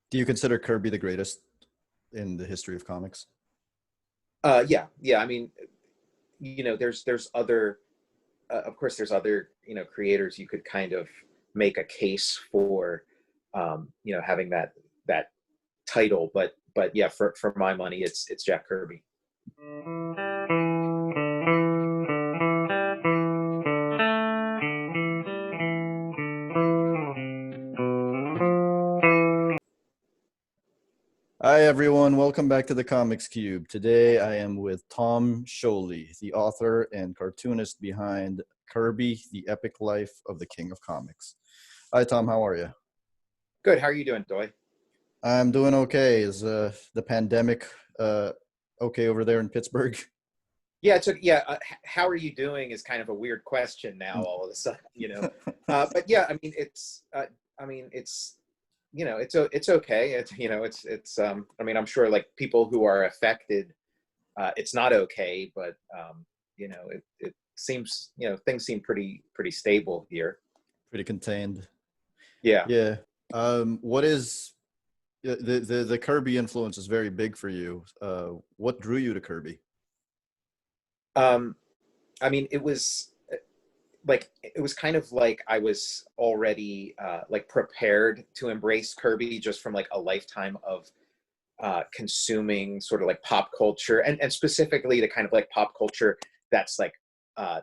Do you consider Kirby the greatest in the history of comics? Yeah. I mean, there's other, of course, there's other, creators you could kind of make a case for, having that title. But yeah, for my money, it's Jack Kirby. Hi, everyone. Welcome back to the Comics Cube. Today I am with Tom Scioli, the author and cartoonist behind Kirby, the Epic Life of the King of Comics. Hi, Tom. How are you? Good. How are you doing, Doy? I'm doing okay. Is the pandemic okay over there in Pittsburgh? Yeah, yeah. How are you doing is kind of a weird question now. All of a sudden, But yeah, it's it's okay. I mean, I'm sure like people who are affected, it's not okay, but it seems things seem pretty stable here. Pretty contained. Yeah. Yeah. What is the Kirby influence is very big for you. What drew you to Kirby? Um, I mean, it was kind of like I was already like prepared to embrace Kirby just from like a lifetime of consuming sort of like pop culture and specifically the kind of like pop culture that's like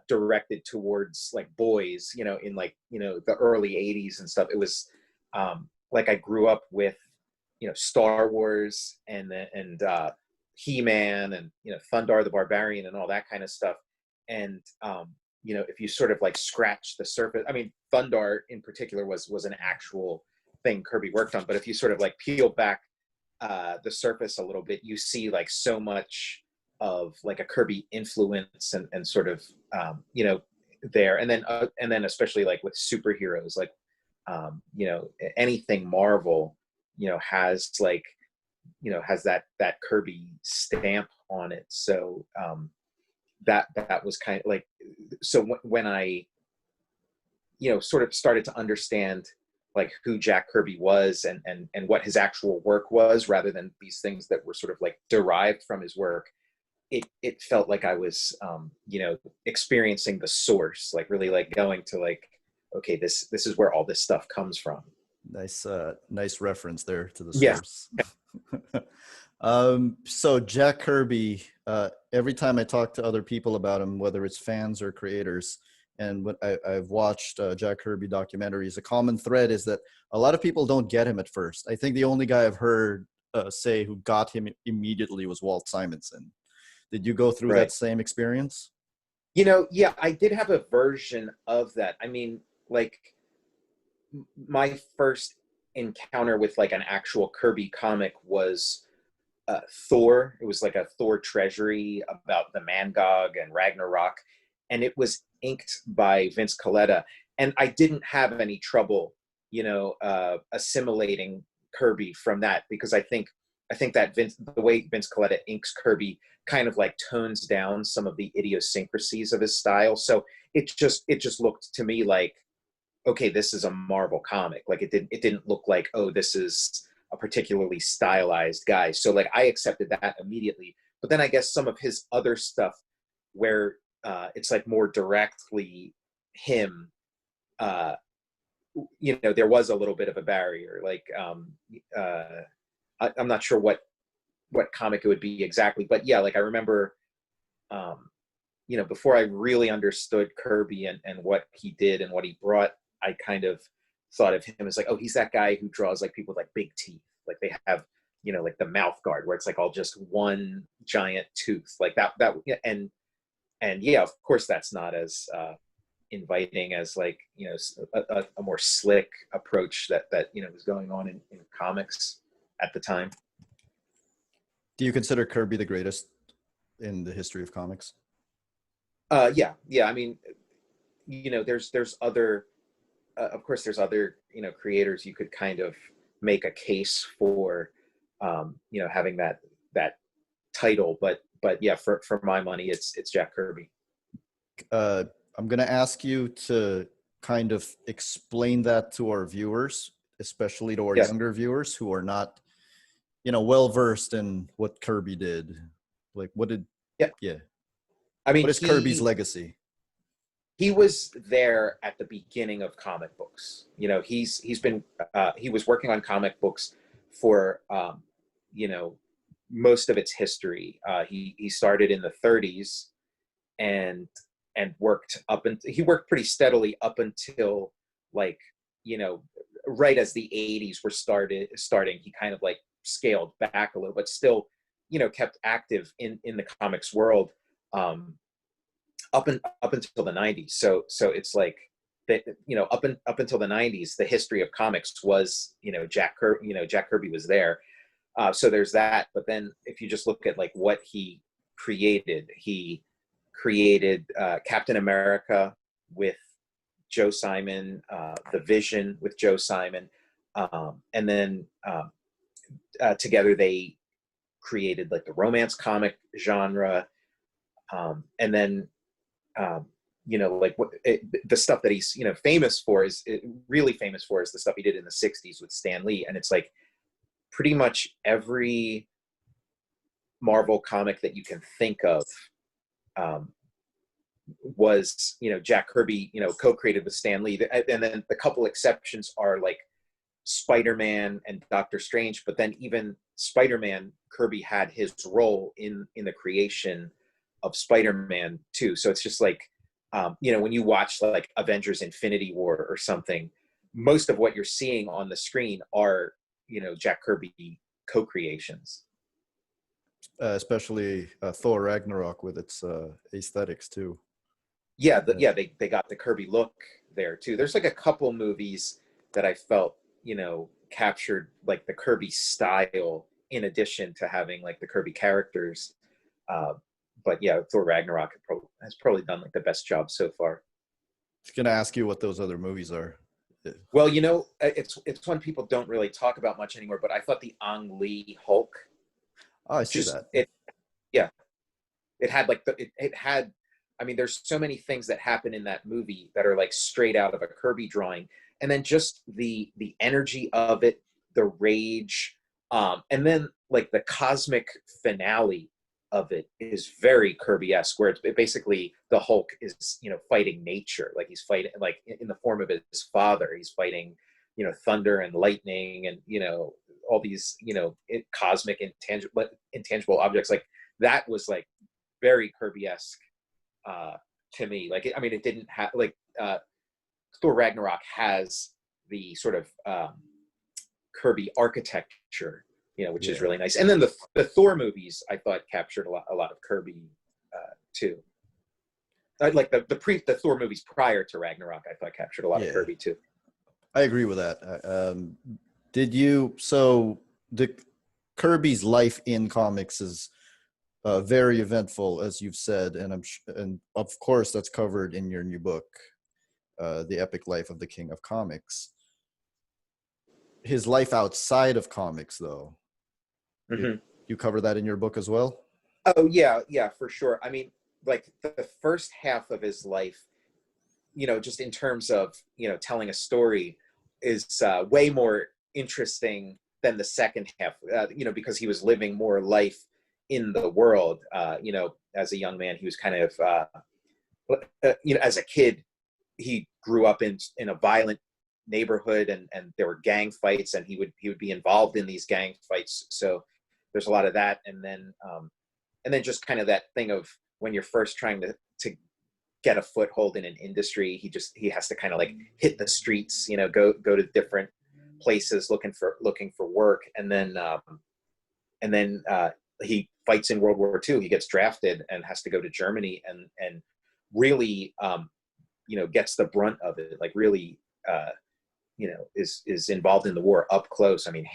directed towards like boys, in like, the early 80s and stuff. It was like I grew up with, Star Wars and He-Man and, Thundar the Barbarian and all that kind of stuff. And if you sort of like scratch the surface, I mean, Thundar in particular was an actual thing Kirby worked on. But if you sort of like peel back the surface a little bit, you see like so much of like a Kirby influence and sort of there, and then especially like with superheroes, like anything Marvel, has like has that Kirby stamp on it. So that was kind of like, so when I sort of started to understand like who Jack Kirby was and what his actual work was, rather than these things that were sort of like derived from his work, it felt like I was experiencing the source, like really like going to like, okay, this is where all this stuff comes from. Nice reference there to the Yeah. source. So Jack Kirby, every time I talk to other people about him, whether it's fans or creators, and when I've watched Jack Kirby documentaries, a common thread is that a lot of people don't get him at first. I think the only guy I've heard say who got him immediately was Walt Simonson. Did you go through that Right. same experience? Yeah, I did have a version of that. I mean, like my first encounter with like an actual Kirby comic was Thor. It was like a Thor treasury about the Mangog and Ragnarok, and it was inked by Vince Colletta. And I didn't have any trouble, assimilating Kirby from that, because I think that the way Vince Colletta inks Kirby kind of like tones down some of the idiosyncrasies of his style. So it just looked to me like, okay, this is a Marvel comic. Like it didn't look like, oh, this is a particularly stylized guy. So like I accepted that immediately. But then I guess some of his other stuff where it's like more directly him, uh, there was a little bit of a barrier. Like I'm not sure what comic it would be exactly, but yeah, like I remember, um, before I really understood Kirby and what he did and what he brought, I kind of thought of him as like, oh, he's that guy who draws like people with like big teeth, like they have, like the mouth guard where it's like all just one giant tooth, like that, yeah, and yeah, of course, that's not as inviting as like a more slick approach that was going on in comics at the time. Do you consider Kirby the greatest in the history of comics? Yeah. I mean, there's other, of course, there's other creators you could kind of make a case for, having that title. But yeah, for my money, it's Jack Kirby. I'm going to ask you to kind of explain that to our viewers, especially to our Yes. younger viewers who are not, well versed in what Kirby did? Like, Yeah. yeah, I what mean, is Kirby's legacy? he was there at the beginning of comic books. He was working on comic books for you know most of its history. He started in the 30s and he worked pretty steadily up until, like, you know right as the 80s were starting. He kind of like scaled back a little, but still kept active in the comics world. Um, up until the 90s. So it's like that, up until the 90s, the history of comics was, Jack Kirby was there. So there's that. But then if you just look at like what he created Captain America with Joe Simon, The Vision with Joe Simon, and then together they created like the romance comic genre, and then like the stuff that he's famous for really famous for is the stuff he did in the 60s with Stan Lee. And it's like pretty much every Marvel comic that you can think of was Jack Kirby co-created with Stan Lee. And then the couple exceptions are like Spider-Man and Doctor Strange, but then even Spider-Man, Kirby had his role in the creation of Spider-Man too. So it's just like when you watch like Avengers Infinity War or something, most of what you're seeing on the screen are Jack Kirby co-creations. Especially Thor Ragnarok with its aesthetics too. They got the Kirby look there too. There's like a couple movies that I felt captured like the Kirby style in addition to having like the Kirby characters. But yeah, Thor Ragnarok has probably done like the best job so far. I was gonna ask you what those other movies are. Well, it's one people don't really talk about much anymore, but I thought the Ang Lee Hulk. Oh, I see that. It had like it had. I mean, there's so many things that happen in that movie that are like straight out of a Kirby drawing, and then just the energy of it, the rage, and then like the cosmic finale of it is very Kirby-esque, where it's basically the Hulk is fighting nature, like he's fighting like in the form of his father. He's fighting thunder and lightning and all these cosmic intangible objects. Like that was like very Kirby-esque to me. Like I mean, it didn't have like Thor Ragnarok has the sort of Kirby architecture, which is really nice. And then the Thor movies I thought captured a lot of Kirby too. Like the Thor movies prior to Ragnarok I thought captured a lot of Kirby too. I agree with that. The Kirby's life in comics is very eventful, as you've said, and of course that's covered in your new book, The Epic Life of the King of Comics. His life outside of comics, though, you cover that in your book as well? Oh yeah, for sure. I mean, like the first half of his life, just in terms of telling a story, is way more interesting than the second half. Because he was living more life in the world. As a young man, he was kind of, as a kid, he grew up in a violent neighborhood, and there were gang fights, and he would be involved in these gang fights. So there's a lot of that, and then just kind of that thing of when you're first trying to get a foothold in an industry, he has to kind of like hit the streets, go to different places looking for work, and then he fights in World War II. He gets drafted and has to go to Germany, and really gets the brunt of it, like really is involved in the war up close. I mean,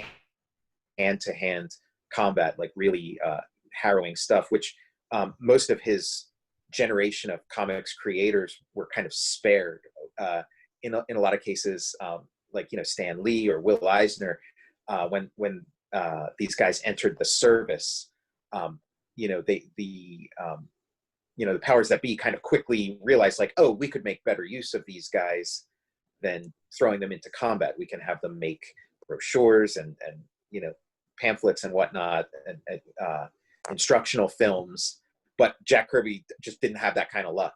hand to hand combat, like really harrowing stuff, which most of his generation of comics creators were kind of spared in a lot of cases, like Stan Lee or Will Eisner, when these guys entered the service. The powers that be kind of quickly realized, like, oh, we could make better use of these guys than throwing them into combat. We can have them make brochures and you know, pamphlets and whatnot, and instructional films. But Jack Kirby just didn't have that kind of luck.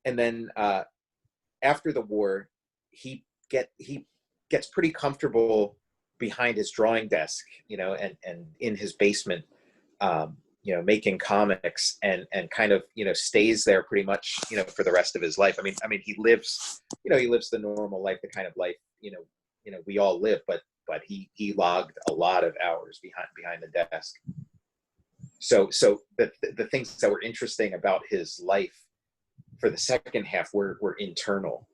And then after the war, he gets pretty comfortable behind his drawing desk, you know, and in his basement, you know, making comics, and kind of, you know, stays there pretty much, you know, for the rest of his life. I mean, he lives, you know, he lives the normal life, the kind of life, you know, we all live, but he logged a lot of hours behind the desk. So the things that were interesting about his life for the second half were internal.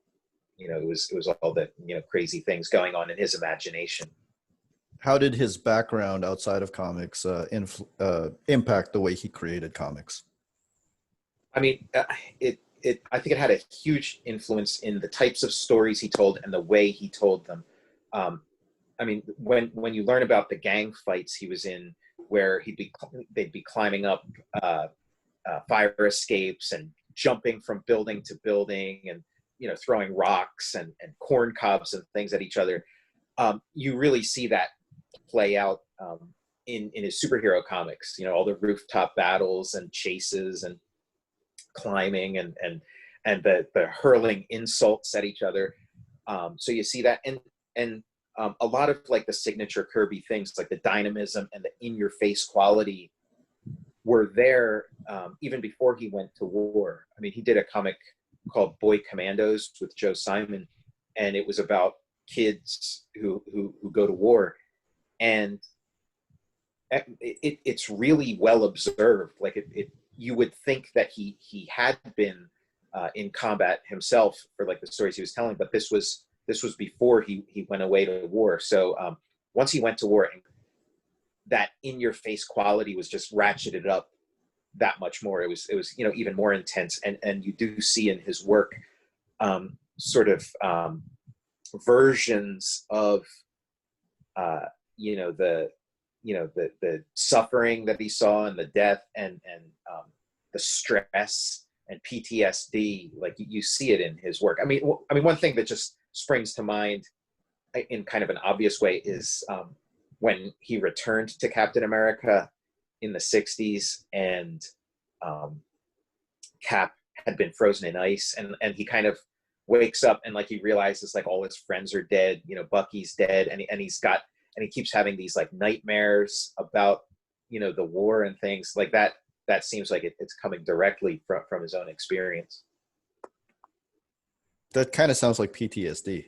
You know, it was all the, you know, crazy things going on in his imagination. How did his background outside of comics impact the way he created comics? I mean, I think it had a huge influence in the types of stories he told and the way he told them. I mean, when you learn about the gang fights he was in, where they'd be climbing up fire escapes and jumping from building to building, and, you know, throwing rocks and corn cobs and things at each other. You really see that play out in his superhero comics. You know, all the rooftop battles and chases and climbing and the hurling insults at each other. So you see that, and a lot of like the signature Kirby things, like the dynamism and the in-your-face quality, were there even before he went to war. I mean, he did a comic called Boy Commandos with Joe Simon, and it was about kids who go to war, and it's really well observed. Like you would think that he had been in combat himself for like the stories he was telling, but this was before he went away to war. So once he went to war, that in-your-face quality was just ratcheted up that much more. It was, you know, even more intense, and you do see in his work sort of versions of you know, the suffering that he saw, and the death, and the stress and PTSD. Like you see it in his work. I mean, one thing that just springs to mind in kind of an obvious way is when he returned to Captain America in the 60s, and Cap had been frozen in ice, and he kind of wakes up, and like he realizes like all his friends are dead, you know, Bucky's dead, and he keeps having these like nightmares about, you know, the war and things like that. That seems like it's coming directly from his own experience. That kind of sounds like PTSD.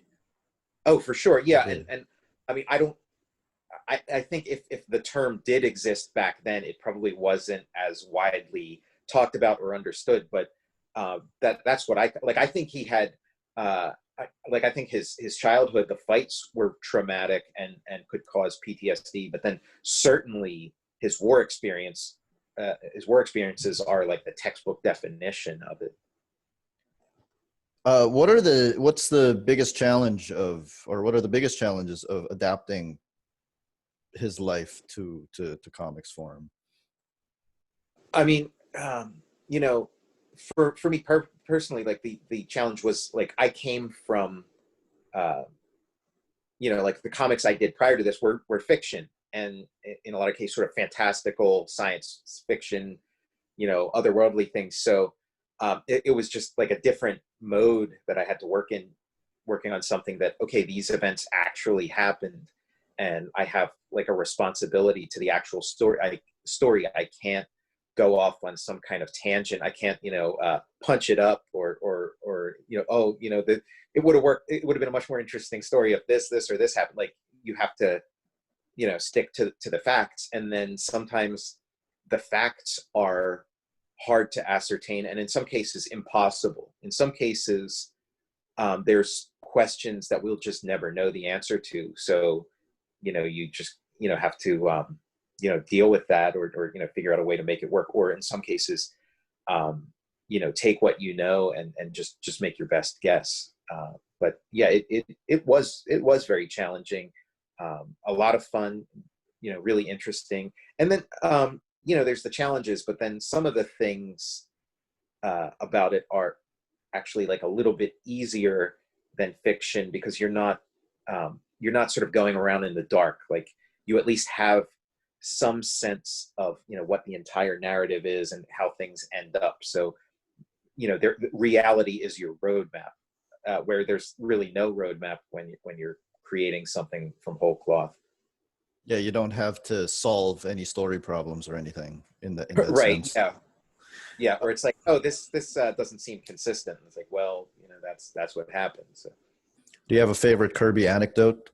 Oh, for sure. Yeah. And I mean, I think if the term did exist back then, it probably wasn't as widely talked about or understood, but that's what I like. I think he had, I think his childhood, the fights were traumatic and could cause PTSD, but then certainly his war experiences are like the textbook definition of it. What's the biggest challenge what are the biggest challenges of adapting his life to comics form? I mean, you know, for me personally, like the challenge was like, I came from, you know, like the comics I did prior to this were fiction, and in a lot of cases sort of fantastical science fiction, you know, otherworldly things. So it was just like a different mode that I had to working on something that, okay, these events actually happened, and I have like a responsibility to the actual story. I can't go off on some kind of tangent. I can't, you know, punch it up or you know, oh, you know, it would have worked. It would have been a much more interesting story if this or this happened. Like, you have to, you know, stick to the facts, and then sometimes the facts are hard to ascertain, and in some cases impossible. In some cases, there's questions that we'll just never know the answer to. So, you know, you just, you know, have to you know, deal with that, or you know, figure out a way to make it work, or in some cases, you know, take what you know and just make your best guess. But yeah, it was very challenging, a lot of fun, you know, really interesting. And then you know, there's the challenges, but then some of the things about it are actually like a little bit easier than fiction, because you're not you're not sort of going around in the dark. Like you at least have some sense of, you know, what the entire narrative is and how things end up. So, you know, reality is your roadmap, where there's really no roadmap when you're creating something from whole cloth. Yeah, you don't have to solve any story problems or anything in that Right. sense. Yeah. Yeah. Where it's like, oh, this doesn't seem consistent. It's like, well, you know, that's what happens. So, Do you have a favorite Kirby anecdote,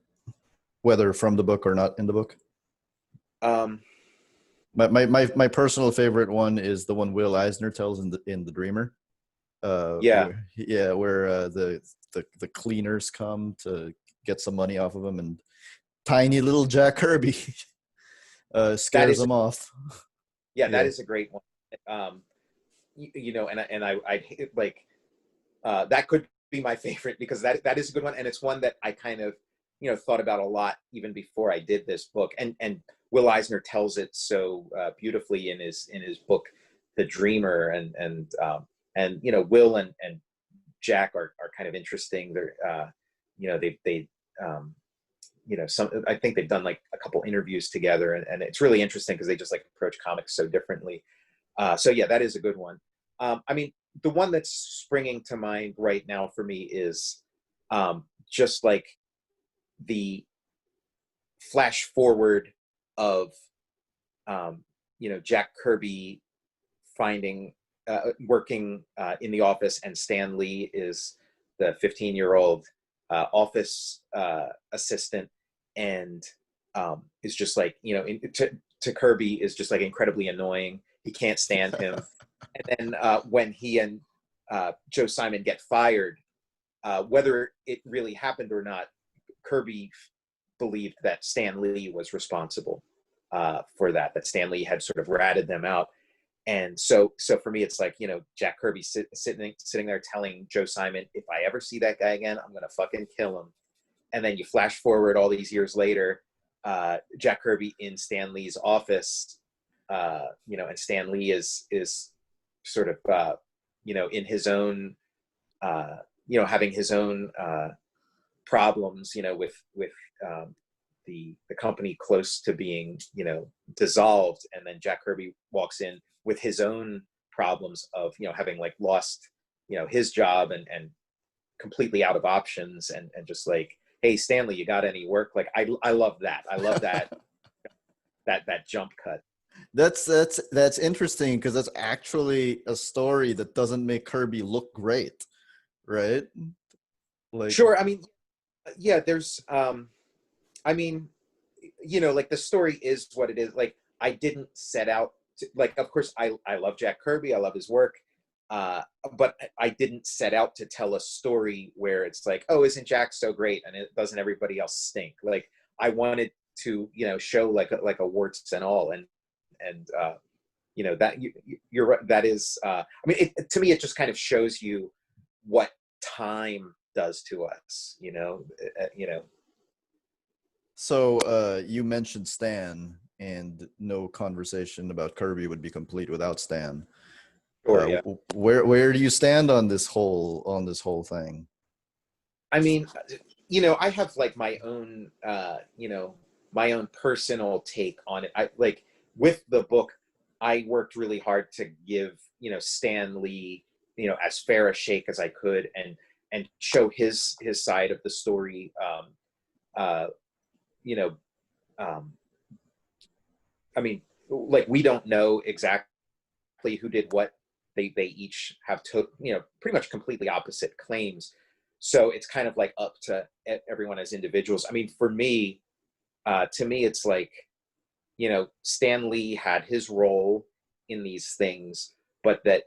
whether from the book or not in the book? um, My personal favorite one is the one Will Eisner tells in the Dreamer. yeah, Where the cleaners come to get some money off of him, and tiny little Jack Kirby that scares is, him off. yeah, that Yeah. is a great one. You know, and I like, that could be my favorite because that is a good one. And it's one that I kind of, you know, thought about a lot even before I did this book. And Will Eisner tells it so beautifully in his book, The Dreamer. And you know, Will and Jack are kind of interesting. They're, you know, they you know, I think they've done like a couple interviews together, and it's really interesting because they just like approach comics so differently. So yeah, that is a good one. I mean, the one that's springing to mind right now for me is just like the flash forward of you know, Jack Kirby finding working in the office, and Stan Lee is the 15-year-old office assistant, and is just like, you know, to Kirby is just like incredibly annoying. He can't stand him. And then when he and Joe Simon get fired, whether it really happened or not, Kirby believed that Stan Lee was responsible for that Stan Lee had sort of ratted them out. And so for me, it's like, you know, Jack Kirby sitting there telling Joe Simon, if I ever see that guy again, I'm going to fucking kill him. And then you flash forward all these years later, Jack Kirby in Stan Lee's office, you know, and Stan Lee is sort of, you know, in his own, you know, having his own problems, you know, with the company close to being, you know, dissolved. And then Jack Kirby walks in with his own problems of, you know, having like lost, you know, his job and completely out of options, and just like, hey, Stanley, you got any work? Like, I love that. I love that that jump cut. That's interesting because that's actually a story that doesn't make Kirby look great, right? Like, Sure. I mean, yeah, there's I mean, you know, like the story is what it is. Like, I didn't set out to, like, of course I love Jack Kirby, I love his work, but I didn't set out to tell a story where it's like, oh, isn't Jack so great and it doesn't everybody else stink? Like, I wanted to, you know, show like a warts and all, and you know, that you're right, that is I mean, to me it just kind of shows you what time does to us, you know. You know. so you mentioned Stan, and no conversation about Kirby would be complete without Stan. Sure, yeah. Where do you stand on this whole thing? I mean, you know, I have like my own, you know, my own personal take on it. I like, with the book, I worked really hard to give, you know, Stan Lee, you know, as fair a shake as I could, and show his side of the story. Uh, you know, um, I mean, like, we don't know exactly who did what. They each have you know, pretty much completely opposite claims. So it's kind of like up to everyone as individuals. I mean, for me, to me, it's like, you know, Stan Lee had his role in these things, but that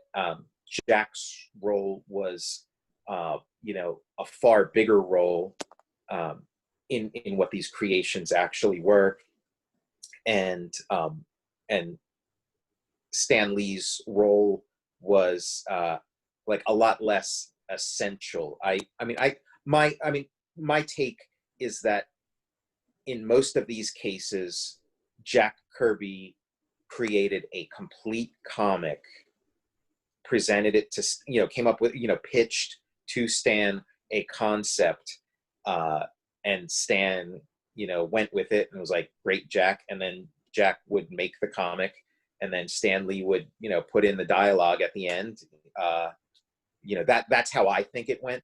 Jack's role was, you know, a far bigger role in what these creations actually were, and Stan Lee's role was like a lot less essential. I mean, my take is that in most of these cases, Jack Kirby created a complete comic, presented it to, you know, came up with, you know, pitched to Stan a concept, and Stan, went with it and was like, great, Jack. And then Jack would make the comic, and then Stan Lee would, put in the dialogue at the end. That's how I think it went.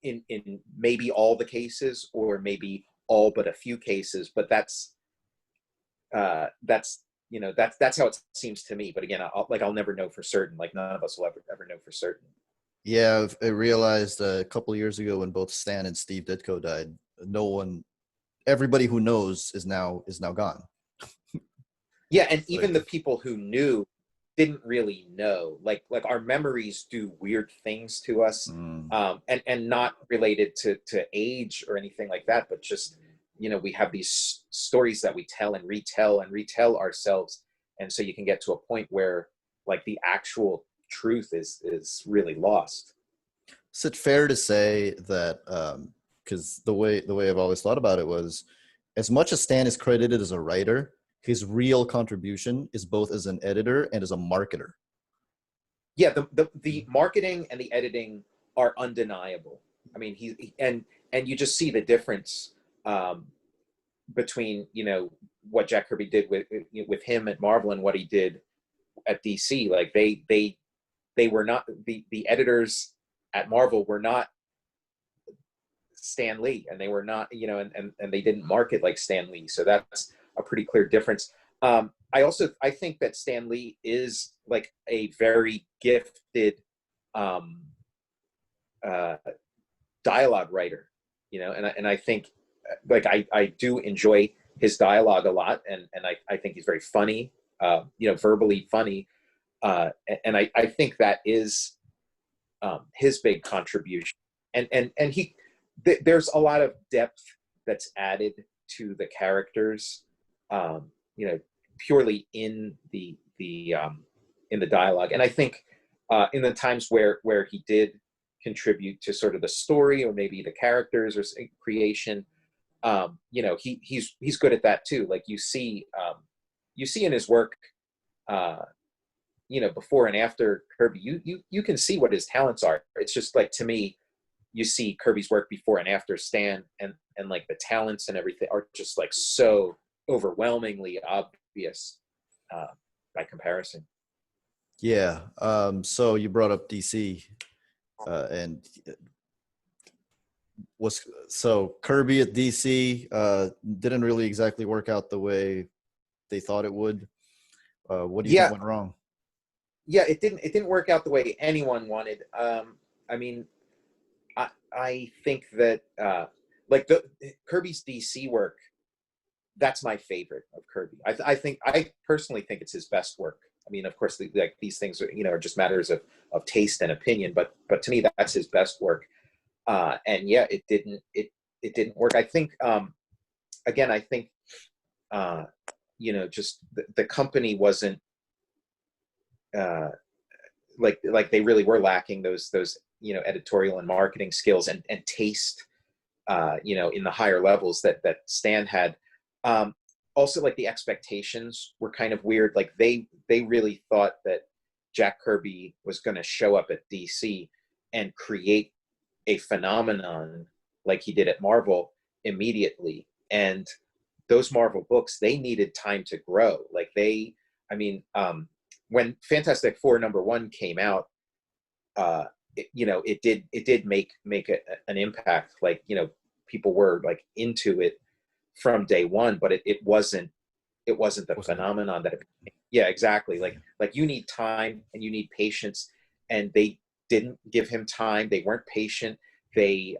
In maybe all the cases, or maybe all but a few cases, but that's how it seems to me. But again, I'll never know for certain. Like, none of us will ever know for certain. Yeah, I realized a couple of years ago when both Stan and Steve Ditko died, everybody who knows is now gone. Yeah, and even Like, the people who knew didn't really know. Like our memories do weird things to us, and not related to age or anything like that, but just, we have these stories that we tell and retell ourselves, and so you can get to a point where, like, the actual truth is really lost. is it fair to say that because the way I've always thought about it was, as much as Stan is credited as a writer, his real contribution is both as an editor and as a marketer. Yeah, the marketing and the editing are undeniable. I mean, and you just see the difference between, what Jack Kirby did with him at Marvel and what he did at DC. Like, they were not, the editors at Marvel were not Stan Lee, and they were not, and they didn't market like Stan Lee. So that's a pretty clear difference. I think that Stan Lee is like a very gifted dialogue writer, and I think, like, I do enjoy his dialogue a lot, and I think he's very funny, verbally funny, and I think that is his big contribution, and there's a lot of depth that's added to the characters, purely in the dialogue. And I think in the times where he did contribute to sort of the story, or maybe the characters or creation, he's good at that too. Like, you see in his work, before and after Kirby, you can see what his talents are. It's just like, to me, you see Kirby's work before and after Stan, and like the talents and everything are just like so overwhelmingly obvious by comparison. Yeah. So you brought up DC, and Kirby at DC didn't really exactly work out the way they thought it would. What do you think went wrong? Yeah, it didn't work out the way anyone wanted. I mean, I think that like the Kirby's DC work, that's my favorite of Kirby. I personally think it's his best work. I mean, of course, like, these things are just matters of taste and opinion, but to me, that's his best work. And yeah, it didn't work. I think again, I think just the company wasn't like they really were lacking those editorial and marketing skills and taste, in the higher levels that Stan had. Also, like, the expectations were kind of weird. Like, they really thought that Jack Kirby was going to show up at DC and create a phenomenon like he did at Marvel immediately. And those Marvel books, they needed time to grow. Like, when Fantastic Four #1 came out, it did make an impact. Like, people were like into it from day one, but it wasn't the phenomenon that it became. Yeah, exactly. Like you need time and you need patience, and they didn't give him time. They weren't patient. They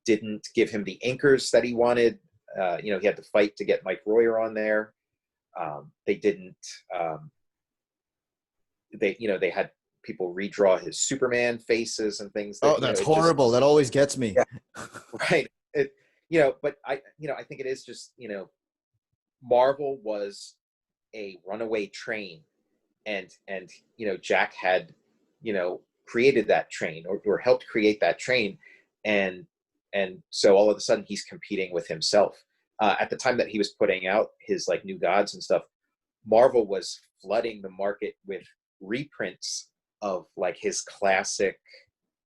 didn't give him the anchors that he wanted. He had to fight to get Mike Royer on there. They didn't. They had people redraw his Superman faces and things. That's horrible. That always gets me. Yeah, right. But I think it is just, Marvel was a runaway train, and Jack had, created that train, or helped create that train, and so all of a sudden he's competing with himself. At the time that he was putting out his like New Gods and stuff, Marvel was flooding the market with reprints of like his classic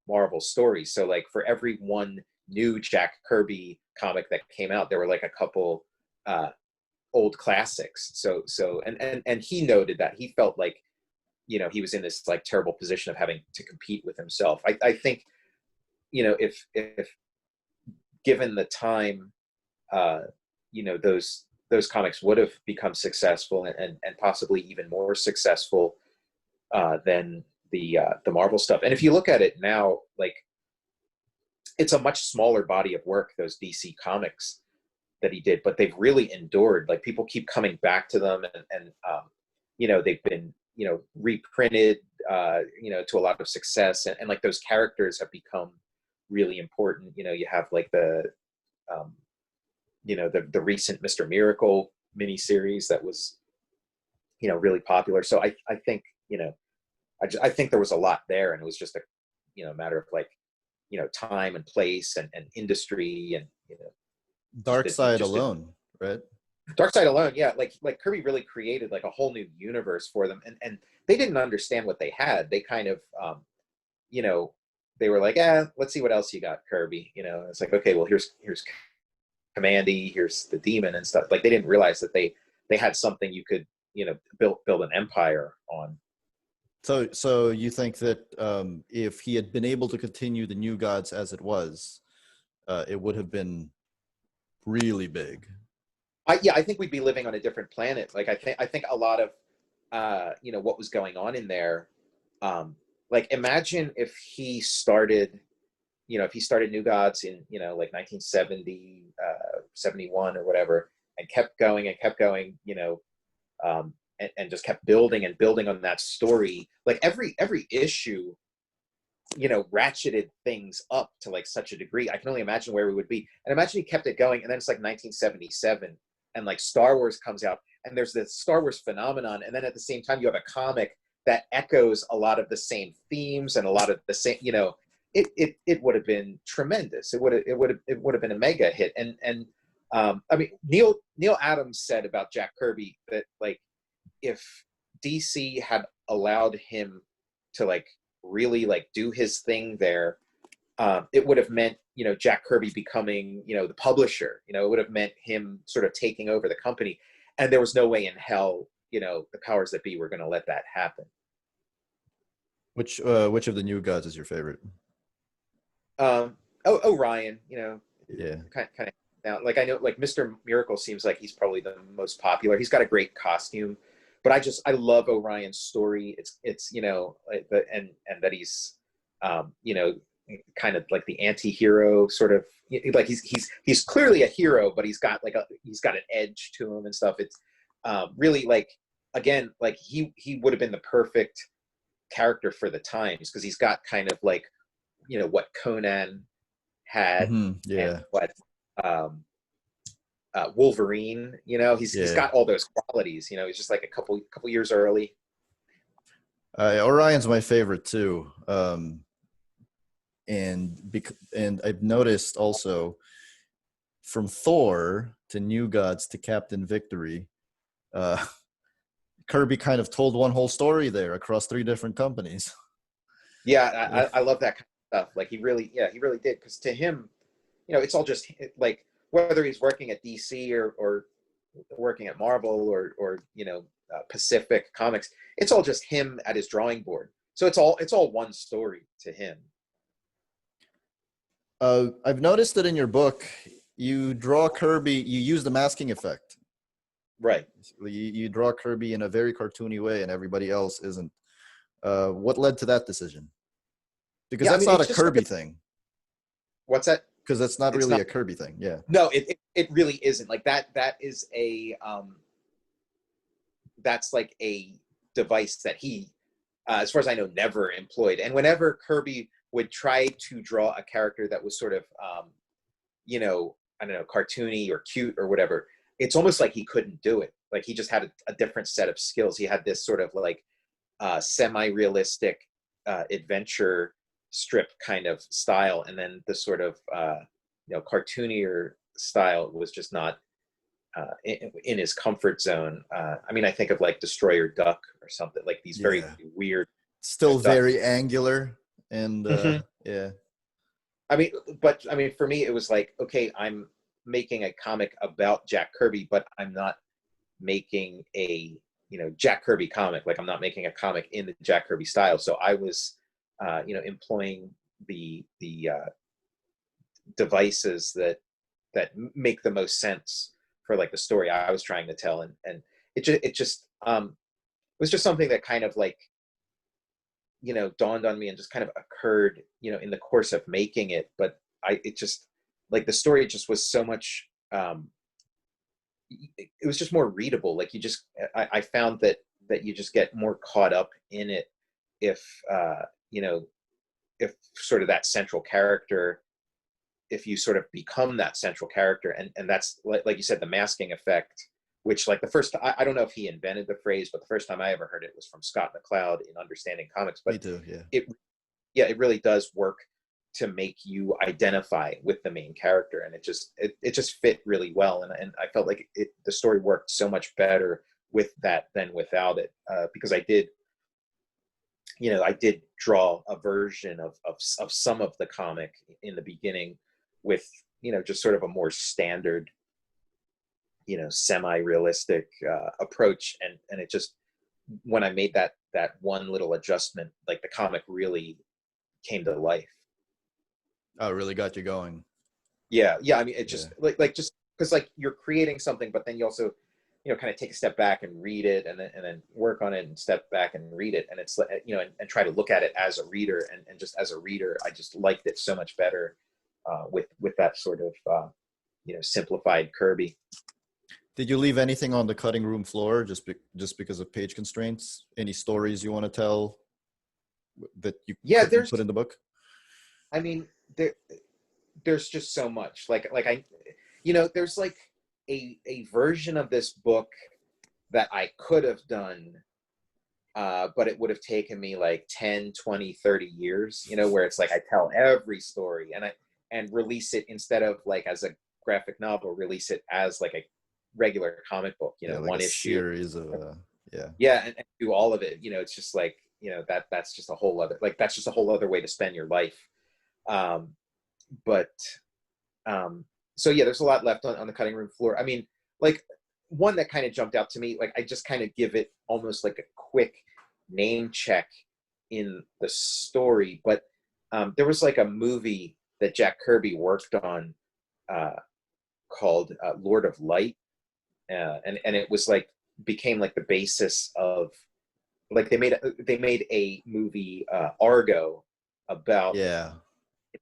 Marvel stories. So like for every one new Jack Kirby comic that came out, there were like a couple old classics. And he noted that he felt like, he was in this like terrible position of having to compete with himself. I think, if given the time, those comics would have become successful, and possibly even more successful than the Marvel stuff. And if you look at it now, like, it's a much smaller body of work, those DC comics that he did, but they've really endured. Like, people keep coming back to them, and they've been reprinted to a lot of success, and like those characters have become really important. You have like the recent Mr. Miracle miniseries that was really popular. So I think I think there was a lot there, and it was just a matter of like time and place and industry, and Dark Side alone, right? Dark Side alone, yeah. Like Kirby really created like a whole new universe for them, and they didn't understand what they had. They kind of they were like, let's see what else you got, Kirby. It's like, okay, well, here's Commandy, here's the demon and stuff. Like, they didn't realize that they had something you could build an empire on. So you think that if he had been able to continue the New Gods as it was, it would have been really big. I think we'd be living on a different planet. Like, I think a lot of what was going on in there. Like, imagine if he started New Gods in like 1970, 71 or whatever, and kept going and kept going, and just kept building and building on that story. Like, every issue ratcheted things up to like such a degree. I can only imagine where we would be. And imagine he kept it going, and then it's like 1977, and like Star Wars comes out, and there's this Star Wars phenomenon, and then at the same time you have a comic that echoes a lot of the same themes and a lot of the same, it would have been tremendous. It would have been a mega hit. And I mean, Neil Adams said about Jack Kirby that, like, if DC had allowed him to like really like do his thing there, it would have meant Jack Kirby becoming the publisher. It would have meant him sort of taking over the company, and there was no way in hell the powers that be were going to let that happen. Which of the New Gods is your favorite? Orion. Yeah, kind of. Now, like, I know, like, Mr. Miracle seems like he's probably the most popular. He's got a great costume, but I love Orion's story. It's and that he's kind of like the anti-hero, sort of, like he's clearly a hero, but he's got an edge to him and stuff. It's really, like, again, like he would have been the perfect character for the times, because he's got kind of like what Conan had, yeah, and what Wolverine, he's got all those qualities. He's just like a couple years early. Orion's my favorite too. And I've noticed also, from Thor to New Gods to Captain Victory, Kirby kind of told one whole story there across 3 different companies. Yeah, I love that kind of stuff. Like, he really did, because to him, it's all just like, whether he's working at DC or working at Marvel or Pacific Comics, it's all just him at his drawing board. So it's all one story to him. I've noticed that in your book, you draw Kirby, you use the masking effect. Right. You draw Kirby in a very cartoony way, and everybody else isn't. What led to that decision? Because that's not a Kirby thing. What's that? Because that's not really a Kirby thing. Yeah. No, it really isn't. Like, that is a that's like a device that he, as far as I know, never employed. And whenever Kirby would try to draw a character that was sort of I don't know, cartoony or cute or whatever, it's almost like he couldn't do it. Like, he just had a different set of skills. He had this sort of like semi-realistic adventure strip kind of style, and then the sort of cartoonier style was just not in his comfort zone. I mean, I think of like Destroyer Duck or something, like these very weird, still very angular. And Hmm. yeah. I mean, but I mean, for me, it was like, okay, I'm making a comic about Jack Kirby, but I'm not making a, Jack Kirby comic. Like, I'm not making a comic in the Jack Kirby style. So I was, employing the devices that make the most sense for like the story I was trying to tell, and it was just something that kind of like, dawned on me and just kind of occurred, in the course of making it. But it just, like, the story just was so much, it was just more readable. Like, I found that you just get more caught up in it if, you know, if sort of that central character, if you sort of become that central character, and that's like you said, the masking effect, which, like, I don't know if he invented the phrase, but the first time I ever heard it was from Scott McCloud in Understanding Comics. Me But too. Yeah. it yeah, it really does work to make you identify with the main character, and it just fit really well. And I felt like the story worked so much better with that than without it, because I did draw a version of some of the comic in the beginning with, just sort of a more standard, semi-realistic approach. And it just, when I made that one little adjustment, like, the comic really came to life. Oh, it really got you going. Yeah. I mean, it Yeah. just, like just because, like, you're creating something, but then you also, kind of take a step back and read it, and then work on it, and step back and read it. And it's like, and try to look at it as a reader. And just as a reader, I just liked it so much better, with that sort of, simplified Kirby. Did you leave anything on the cutting room floor just because of page constraints? Any stories you want to tell that you Yeah, couldn't put in the book? I mean, there's just so much. There's like a version of this book that I could have done, but it would have taken me like 10, 20, 30 years, where it's like I tell every story, and release it, instead of like as a graphic novel, release it as like a regular comic book, Yeah, like a one issue. series of yeah. Yeah, and do all of it. It's just like, that's just a whole other, like, that's just a whole other way to spend your life. Um, but so yeah, there's a lot left on the cutting room floor. I mean, like, one that kind of jumped out to me, like, I just kind of give it almost like a quick name check in the story. But there was like a movie that Jack Kirby worked on, uh, called Lord of Light, and it was like, became like the basis of, like, they made a movie, Argo, about, Yeah.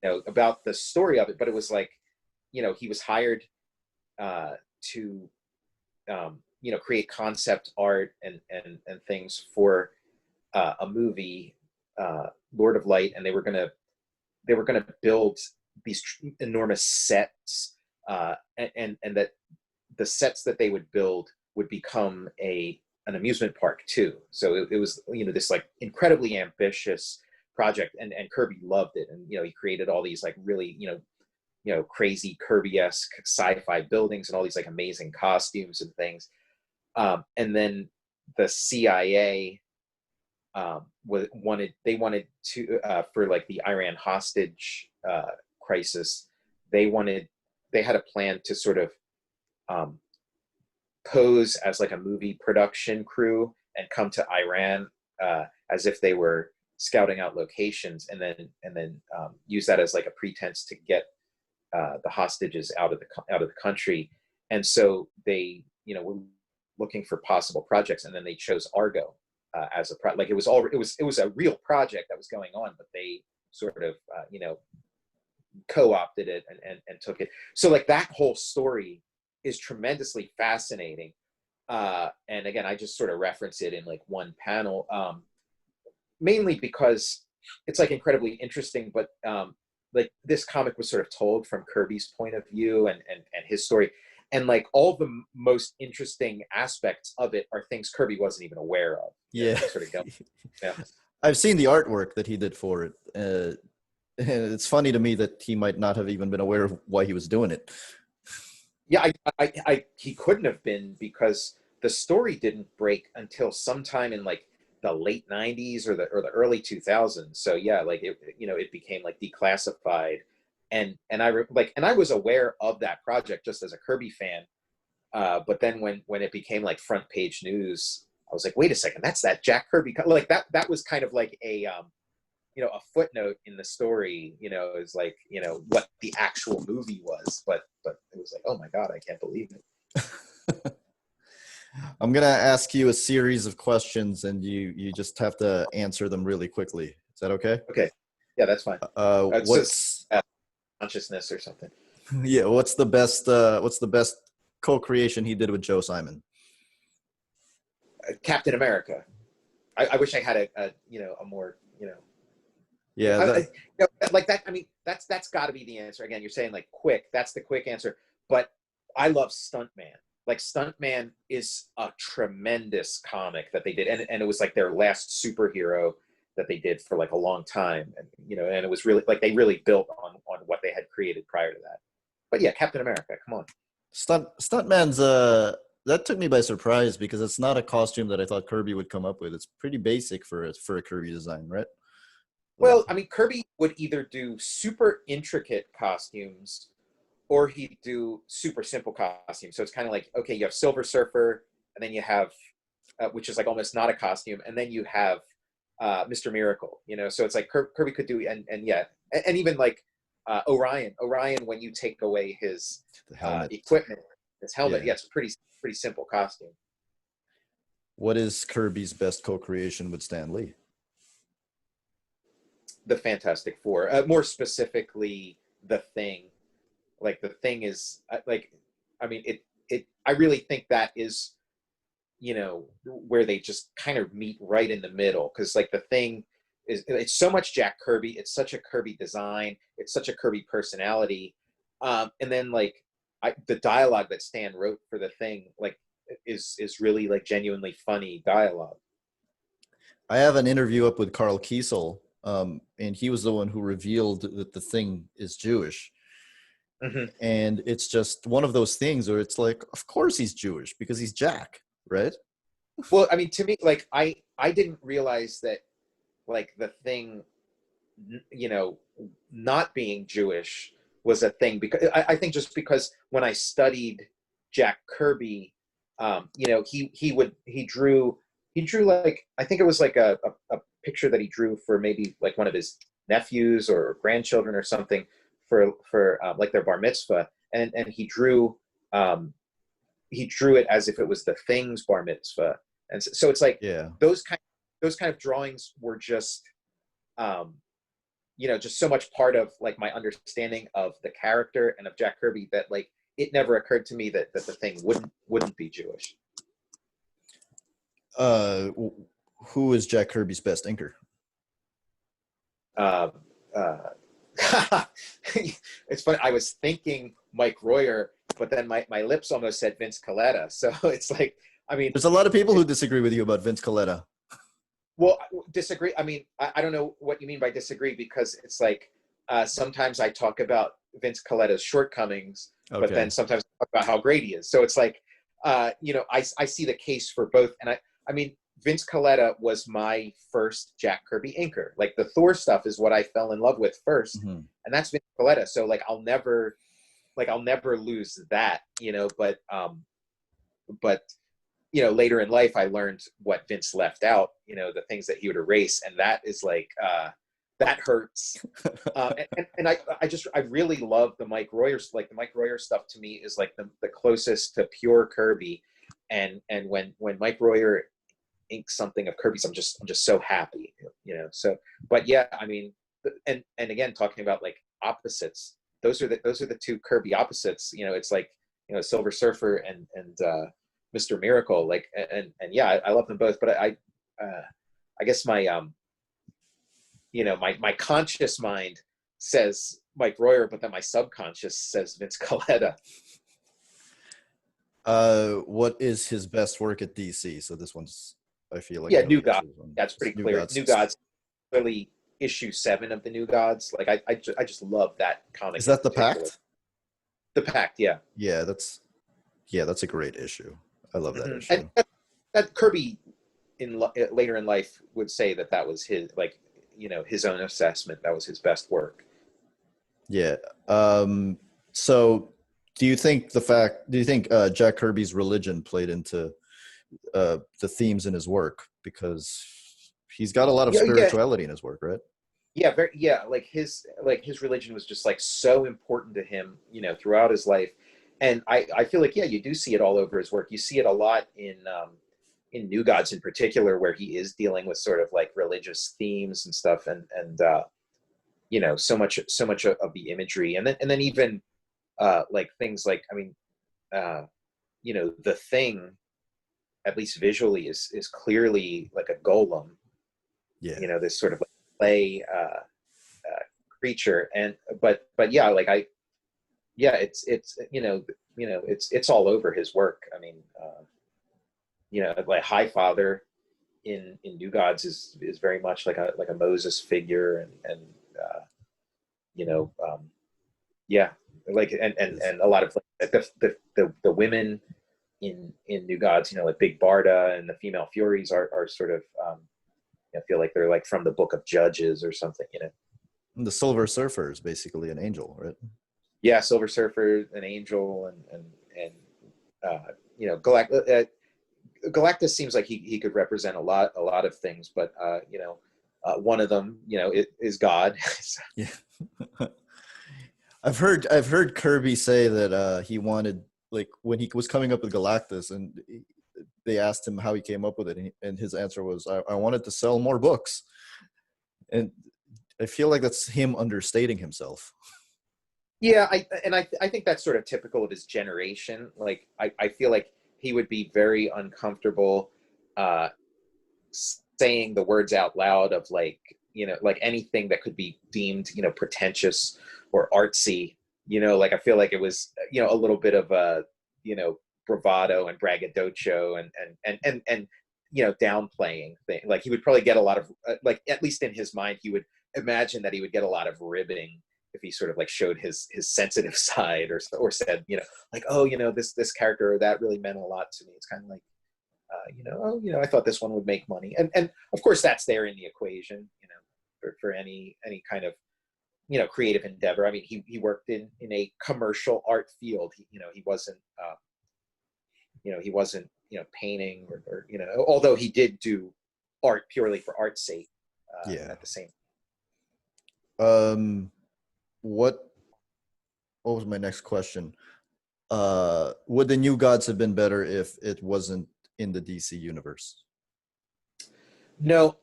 about the story of it. But it was like, he was hired, to, create concept art and things for, a movie, Lord of Light. And they were gonna build these enormous sets, and that the sets that they would build would become an amusement park too. So it was, this like incredibly ambitious project, and Kirby loved it. And he created all these like really, crazy Kirby-esque sci-fi buildings, and all these like amazing costumes and things. And then the CIA, wanted to, for like the Iran hostage, crisis. They had a plan to sort of, um, pose as like a movie production crew and come to Iran, as if they were scouting out locations, and then use that as like a pretense to get, the hostages out of the country. And so they, were looking for possible projects, and then they chose Argo, as like, it was a real project that was going on, but they sort of, co-opted it, and took it. So like, that whole story is tremendously fascinating. And again, I just sort of reference it in like one panel, mainly because it's like incredibly interesting. But like, this comic was sort of told from Kirby's point of view, and his story, and like, all the most interesting aspects of it are things Kirby wasn't even aware of. Yeah. Sort of go. Yeah. I've seen the artwork that he did for it. It's funny to me that he might not have even been aware of why he was doing it. Yeah, he couldn't have been, because the story didn't break until sometime in like the late 90s or the early 2000s. So yeah, like it became like declassified, and I was aware of that project just as a Kirby fan. But then when it became like front page news, I was like, wait a second, that's that Jack Kirby. Like that was kind of like a footnote in the story, is like, what the actual movie was. But it was like, oh my God, I can't believe it. I'm gonna ask you a series of questions, and you just have to answer them really quickly. Is that okay? Okay. Yeah, that's fine. It's What's just consciousness or something. yeah? What's the best co-creation he did with Joe Simon? Captain America. I wish I had a more, Yeah, like that. I mean, that's got to be the answer. Again, you're saying like quick. That's the quick answer. But I love Stuntman. Like Stuntman is a tremendous comic that they did, and it was like their last superhero that they did for like a long time, and and it was really like they really built on what they had created prior to that. But yeah, Captain America, come on. Stuntman's that took me by surprise because it's not a costume that I thought Kirby would come up with. It's pretty basic for a Kirby design, right? Well, I mean, Kirby would either do super intricate costumes or he'd do super simple costumes. So it's kind of like, okay, you have Silver Surfer, and then you have, which is like almost not a costume, and then you have Mr. Miracle. So it's like Kirby could do, and yeah, and even like Orion, when you take away his The helmet. equipment, his helmet, Yeah. yeah, it's a pretty simple costume. What is Kirby's best co-creation with Stan Lee? The Fantastic Four, more specifically, the Thing. Like the Thing is like, I mean, I really think that is, where they just kind of meet right in the middle, because like the Thing it's so much Jack Kirby, it's such a Kirby design, it's such a Kirby personality, and then like the dialogue that Stan wrote for the Thing, like is really like genuinely funny dialogue. I have an interview up with Carl Kiesel, and he was the one who revealed that the Thing is Jewish. Mm-hmm. And it's just one of those things where it's like, of course he's Jewish because he's Jack, right? Well, I mean, to me, like I didn't realize that like the Thing, not being Jewish was a thing, because I think just because when I studied Jack Kirby, he drew like, I think it was like a picture that he drew for maybe like one of his nephews or grandchildren or something for like their bar mitzvah, and he drew it as if it was the Thing's bar mitzvah, and so it's like Yeah. those kind of drawings were just just so much part of like my understanding of the character and of Jack Kirby that like it never occurred to me that the Thing wouldn't be Jewish. Who is Jack Kirby's best inker? Uh, it's funny. I was thinking Mike Royer, but then my lips almost said Vince Colletta. So it's like, I mean, There's a lot of people who disagree with you about Vince Colletta. well, disagree. I mean, I don't know what you mean by disagree, because it's like sometimes I talk about Vince Colletta's shortcomings, but then sometimes I talk about how great he is. So it's like, I see the case for both. And I mean, Vince Colletta was my first Jack Kirby inker. Like the Thor stuff is what I fell in love with first, and that's Vince Colletta. So like I'll never lose that, but later in life I learned what Vince left out, the things that he would erase, and that is like that hurts. And I really love the Mike Royer, like the Mike Royer stuff to me is like the closest to pure Kirby, and when Mike Royer inks something of Kirby's, I'm just so happy, so. But yeah, I mean, and again, talking about like opposites, those are the two Kirby opposites. It's like Silver Surfer and Mr. Miracle, like, and yeah, I love them both, but I guess my my conscious mind says Mike Royer, but then my subconscious says Vince Colletta. What is his best work at DC? So this one's, I feel like, New Gods. That's pretty clear. Gods. New Gods, really issue 7 of the New Gods. Like I just love that comic. Is that the Pact? The Pact, yeah. Yeah, that's a great issue. I love that issue. And that Kirby later in life would say that that was his, like, his own assessment, that was his best work. Yeah. So do you think Jack Kirby's religion played into the themes in his work? Because he's got a lot of Yeah, yeah, spirituality in his work, right? yeah, very, yeah. Like his religion was just like so important to him, throughout his life, and I feel like, yeah, you do see it all over his work. You see it a lot in New Gods in particular, where he is dealing with sort of like religious themes and stuff, and so much of the imagery, and then even like things like, I mean, the Thing, at least visually, is clearly like a golem, Yeah. this sort of like play creature. And but yeah, like yeah, it's all over his work. I mean, like Highfather in New Gods is very much like a Moses figure, and uh, you know yeah, like, and a lot of like, the women in New Gods, like Big Barda and the female Furies are sort of, I feel like they're like from the Book of Judges or something. And the Silver Surfer is basically an angel, right? Yeah, Silver Surfer, an angel, and Galactus seems like he could represent a lot of things, but one of them, is God. Yeah. I've heard Kirby say that he wanted, like, when he was coming up with Galactus, and they asked him how he came up with it, and his answer was, I wanted to sell more books. And I feel like that's him understating himself. Yeah, I think that's sort of typical of his generation. Like, I feel like he would be very uncomfortable uh, saying the words out loud of, like, like anything that could be deemed, pretentious or artsy. Like, I feel like it was, a little bit of a, bravado and braggadocio, and downplaying thing. Like, he would probably get a lot of, like, at least in his mind, he would imagine that he would get a lot of ribbing if he sort of like showed his sensitive side, or said, like, oh, this character, or that really meant a lot to me. It's kind of like, I thought this one would make money, and of course that's there in the equation, for any kind of, creative endeavor. I mean, he worked in a commercial art field. He wasn't, painting, or although he did do art purely for art's sake, Yeah. at the same. Um, what what was my next question? Would the New Gods have been better if it wasn't in the DC universe? No,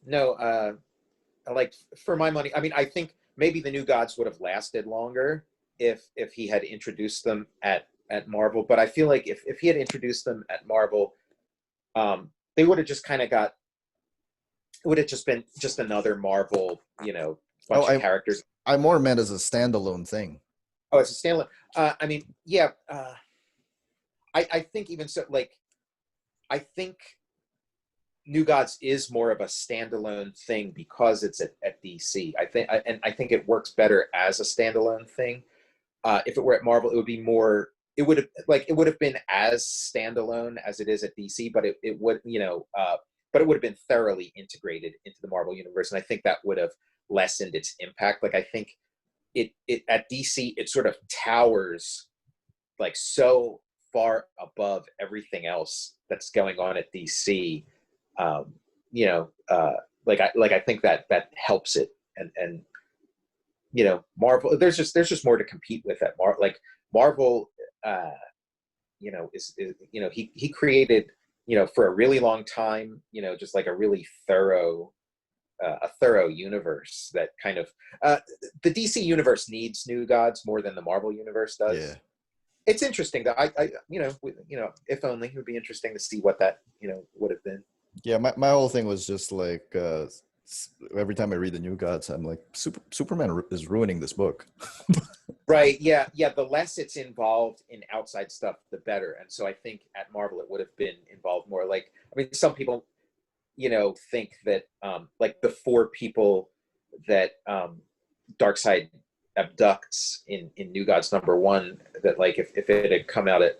no. Like, for my money, I mean, I think maybe the New Gods would have lasted longer if he had introduced them at Marvel. But I feel like if he had introduced them at Marvel, they would have just kind of got. It would have just been just another Marvel, Oh, bunch of characters. I more meant as a standalone thing. Oh, it's a standalone. I mean, yeah. I think even so, like, I think New Gods is more of a standalone thing because it's at DC. I think it works better as a standalone thing. If it were at Marvel, it would be more. It would have been as standalone as it is at DC, but it would, but it would have been thoroughly integrated into the Marvel universe, and I think that would have lessened its impact. Like, I think it at DC, it sort of towers like so far above everything else that's going on at DC. Um, I think that helps it, and Marvel. There's just more to compete with at Marvel. Uh, he created, for a really long time, just like a really thorough. A thorough universe that kind of, the DC universe needs New Gods more than the Marvel universe Yeah. does. It's interesting that if only, it would be interesting to see what that would have been. Yeah, my whole thing was just like, every time I read the New Gods, I'm like, Superman is ruining this book. Right. Yeah. Yeah. The less it's involved in outside stuff, the better. And so I think at Marvel, it would have been involved more. Like, I mean, some people, think that, like, the four people that, Darkseid abducts in New Gods #1, that, like, if it had come out at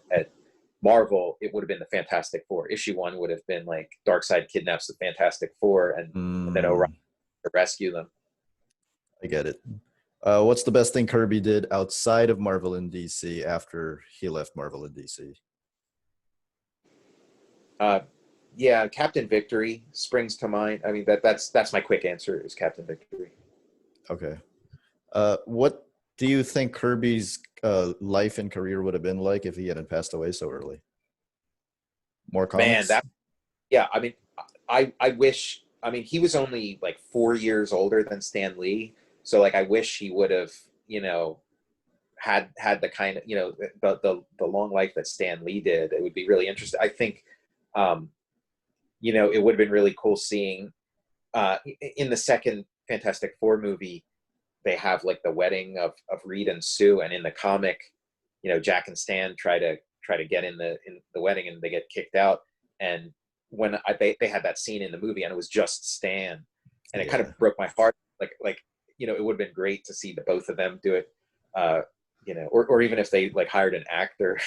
Marvel, it would have been the Fantastic Four. Issue one would have been like Darkseid kidnaps the Fantastic Four, and then Orion to rescue them. I get it. What's the best thing Kirby did outside of Marvel and DC after he left Marvel and DC? Uh, yeah, Captain Victory springs to mind. I mean, that's my quick answer is Captain Victory. Okay. What do you think Kirby's life and career would have been like if he hadn't passed away so early? More Man, comics? yeah. I mean, I wish. I mean, he was only like 4 years older than Stan Lee, so like I wish he would have, had the kind of, the long life that Stan Lee did. It would be really interesting. I think, it would have been really cool seeing in the second Fantastic Four movie, they have like the wedding of Reed and Sue, and in the comic, Jack and Stan try to get in the wedding, and they get kicked out. And when they had that scene in the movie, and it was just Stan, and it kind of broke my heart. Like it would have been great to see the both of them do it. Or even if they like hired an actor,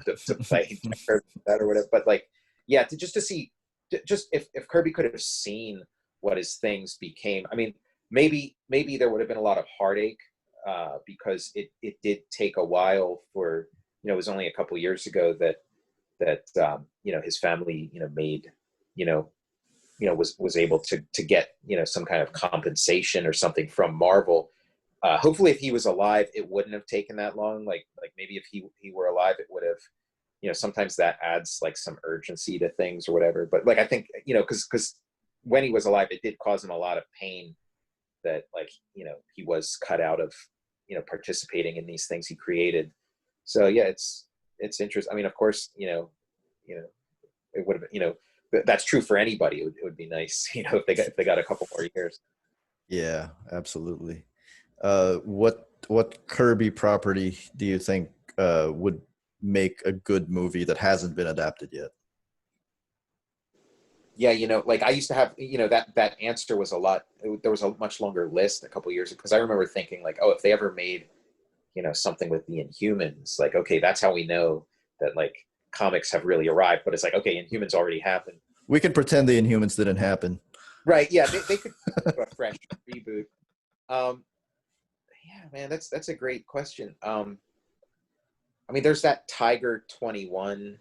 to play that or whatever. But like, yeah, to see, just if Kirby could have seen what his things became. I mean, maybe there would have been a lot of heartache because it did take a while for, it was only a couple years ago that his family made was able to get some kind of compensation or something from Marvel. Hopefully, if he was alive, it wouldn't have taken that long. Like maybe if he were alive, it would have. Sometimes that adds like some urgency to things or whatever. But like I think because when he was alive, it did cause him a lot of pain that like he was cut out of participating in these things he created. So yeah, it's interesting. I mean, of course, it would have that's true for anybody. It would be nice, if they got a couple more years. Yeah, absolutely. What Kirby property do you think would make a good movie that hasn't been adapted yet? Yeah, like I used to have, that answer was there was a much longer list a couple years ago, because I remember thinking like, oh, if they ever made, something with the Inhumans, like, okay, that's how we know that like comics have really arrived. But it's like, okay, Inhumans already happened. We can pretend the Inhumans didn't happen. Right. Yeah. They could do a fresh reboot. Yeah, man, that's a great question. I mean, there's that Tiger 21,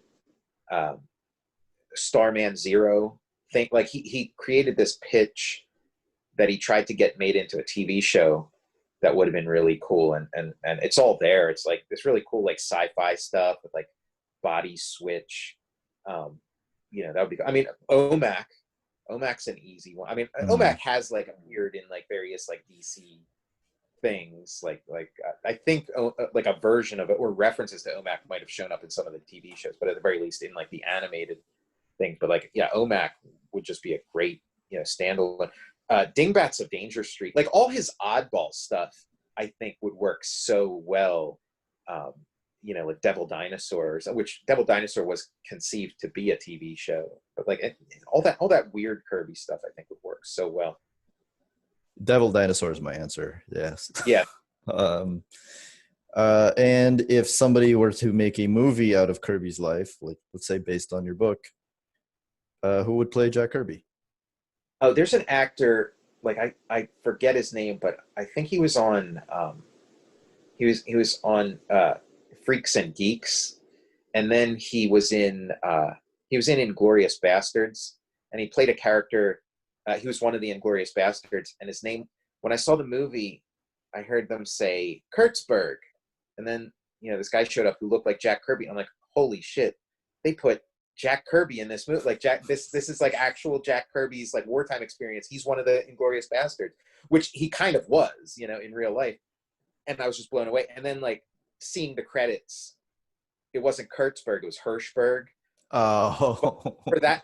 Starman Zero thing. Like he created this pitch that he tried to get made into a TV show that would have been really cool, and it's all there. It's like this really cool like sci-fi stuff with like body switch. That would be. I mean, OMAC's an easy one. I mean, OMAC has like appeared in like various like DC things. Like I think like a version of it or references to OMAC might have shown up in some of the TV shows, but at the very least in like the animated thing. But like, yeah, OMAC would just be a great standalone. Dingbats of Danger Street, like all his oddball stuff, I think would work so well. With Devil Dinosaurs, which Devil Dinosaur was conceived to be a TV show, but like all that weird Kirby stuff, I think would work so well. Devil Dinosaur is my answer. Yes. Yeah. And if somebody were to make a movie out of Kirby's life, like let's say based on your book, who would play Jack Kirby? Oh, there's an actor, like I forget his name, but I think he was on he was on Freaks and Geeks, and then he was in Inglourious Bastards, and he played a character. He was one of the Inglourious Bastards, and his name. When I saw the movie, I heard them say Kurtzberg, and then this guy showed up who looked like Jack Kirby. I'm like, holy shit! They put Jack Kirby in this movie. Like this is like actual Jack Kirby's like wartime experience. He's one of the Inglourious Bastards, which he kind of was, in real life. And I was just blown away. And then like seeing the credits, it wasn't Kurtzberg, it was Hirschberg. Oh, for that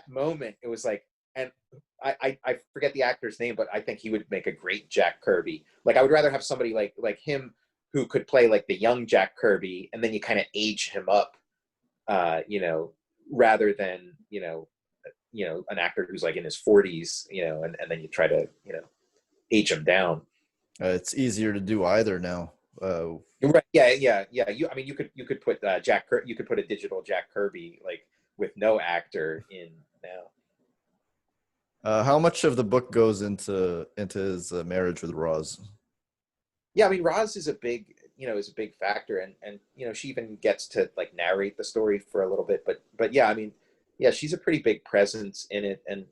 moment, it was like, and I forget the actor's name, but I think he would make a great Jack Kirby. Like I would rather have somebody like him who could play like the young Jack Kirby, and then you kind of age him up, rather than an actor who's like in his 40s, and then you try to age him down. it's easier to do either now Right. Yeah. I mean, you could put you could put a digital Jack Kirby like with no actor in now. How much of the book goes into his marriage with Roz? Yeah, I mean, Roz is a big, is a big factor, and she even gets to like narrate the story for a little bit, but yeah, I mean, yeah, she's a pretty big presence in it, and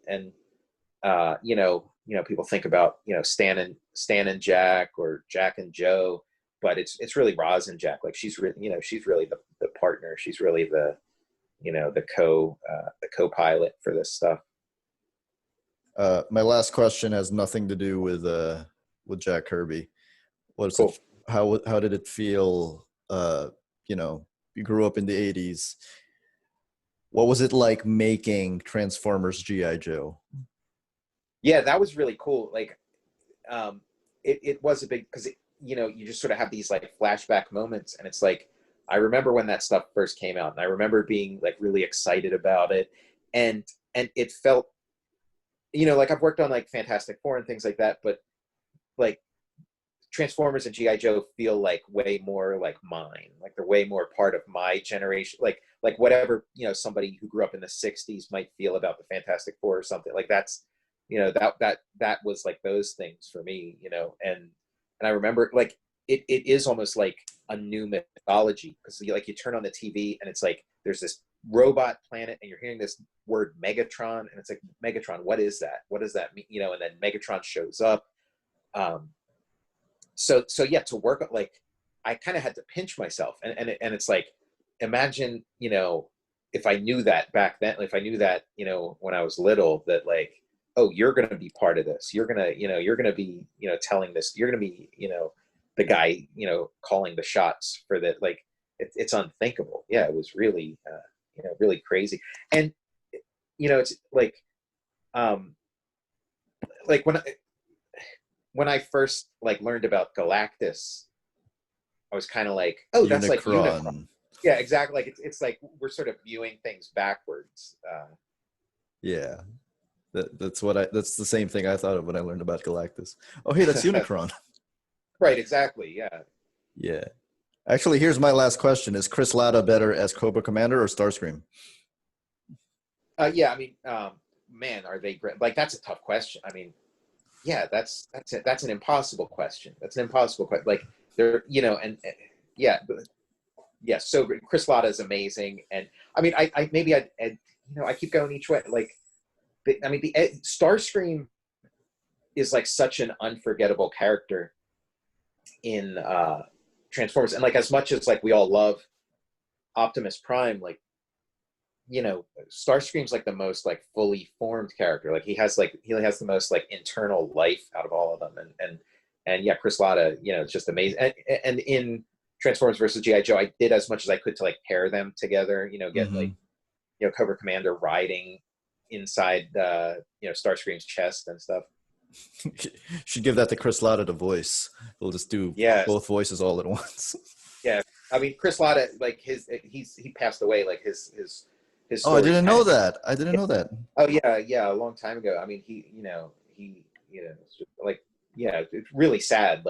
people think about Stan and Jack or Jack and Joe, but it's really Roz and Jack. Like she's really the partner. She's really the co-pilot for this stuff. My last question has nothing to do with Jack Kirby. What's Cool. it? How did it feel? You grew up in the '80s. What was it like making Transformers GI Joe? Yeah, that was really cool. Like, it was a big because you just sort of have these like flashback moments, and it's like I remember when that stuff first came out, and I remember being like really excited about it, and it felt like I've worked on like Fantastic Four and things like that, but like Transformers and GI Joe feel like way more like mine, like they're way more part of my generation, like whatever somebody who grew up in the '60s might feel about the Fantastic Four or something like that's that was like those things for me, and I remember like it is almost like a new mythology because like you turn on the TV and it's like there's this robot planet and you're hearing this word Megatron and it's like Megatron, what is that? What does that mean? And then Megatron shows up. Um, so yeah, to work like I kind of had to pinch myself, and it's like imagine if I knew that back then, if I knew that when I was little, that like, oh, you're gonna be part of this, you're gonna be telling this, you're gonna be the guy calling the shots for that, like it's unthinkable. Yeah, it was really really crazy. And it's um like when I first like learned about Galactus, I was kind of like, oh, that's like Unicron. Unicron. Yeah, exactly. Like it's like we're sort of viewing things backwards. Yeah, that's the same thing I thought of when I learned about Galactus. Oh, hey, that's Unicron. Right, exactly. Yeah. Yeah. Actually, here's my last question: is Chris Latta better as Cobra Commander or Starscream? Yeah. I mean, man, are they great? Like that's a tough question. I mean, yeah, that's an impossible question. That's an impossible question. Like they're yeah, yeah. So Chris Latta is amazing, and I mean, I maybe I keep going each way. Like I mean, the Starscream is like such an unforgettable character in Transformers, and like as much as like we all love Optimus Prime, like Starscream's like the most like fully formed character. Like he has the most like internal life out of all of them, and yeah, Chris Latta, it's just amazing. And in Transformers versus GI Joe, I did as much as I could to like pair them together. Get Mm-hmm. like Cobra Commander riding inside Starscream's chest and stuff. Should give that to Chris Latta to voice. He'll just do Yes, both voices all at once. yeah. I mean, Chris Latta, like he passed away. Like his Oh, I story didn't kind know of. that. I didn't know that. Oh yeah, a long time ago. I mean, it's just, like yeah, it's really sad.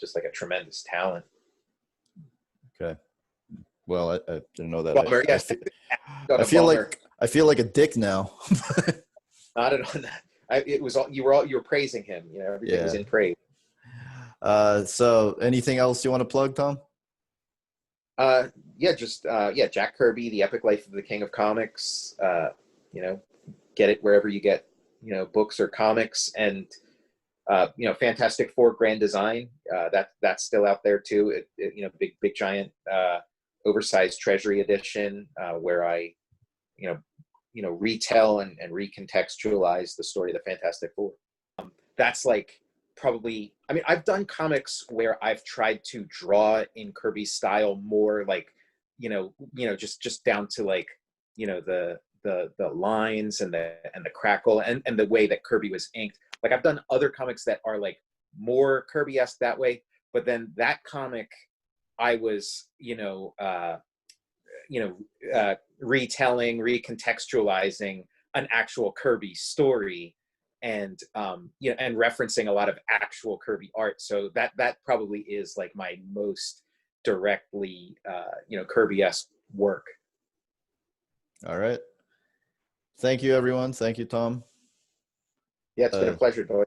Just like a tremendous talent. Okay. Well, I didn't know that. Bummer. Yes, got I a feel bummer. like a dick now. Not at all. It was all you were praising him. Everything was Yeah. in praise. So anything else you want to plug, Tom? Yeah, just yeah, Jack Kirby, The Epic Life of the King of Comics. You know, get it wherever you get books or comics, and Fantastic Four Grand Design. That's still out there too. Big giant oversized Treasury edition where I retell and recontextualize the story of the Fantastic Four. That's like probably. I mean, I've done comics where I've tried to draw in Kirby's style more, like just down to like the lines and the crackle and the way that Kirby was inked. Like I've done other comics that are like more Kirby-esque that way, but then that comic I was retelling, recontextualizing an actual Kirby story and you know, and referencing a lot of actual Kirby art. So that probably is like my most directly you know, Kirby-esque work. All right. Thank you, everyone. Thank you, Tom. Yeah, it's been a pleasure, Doyle.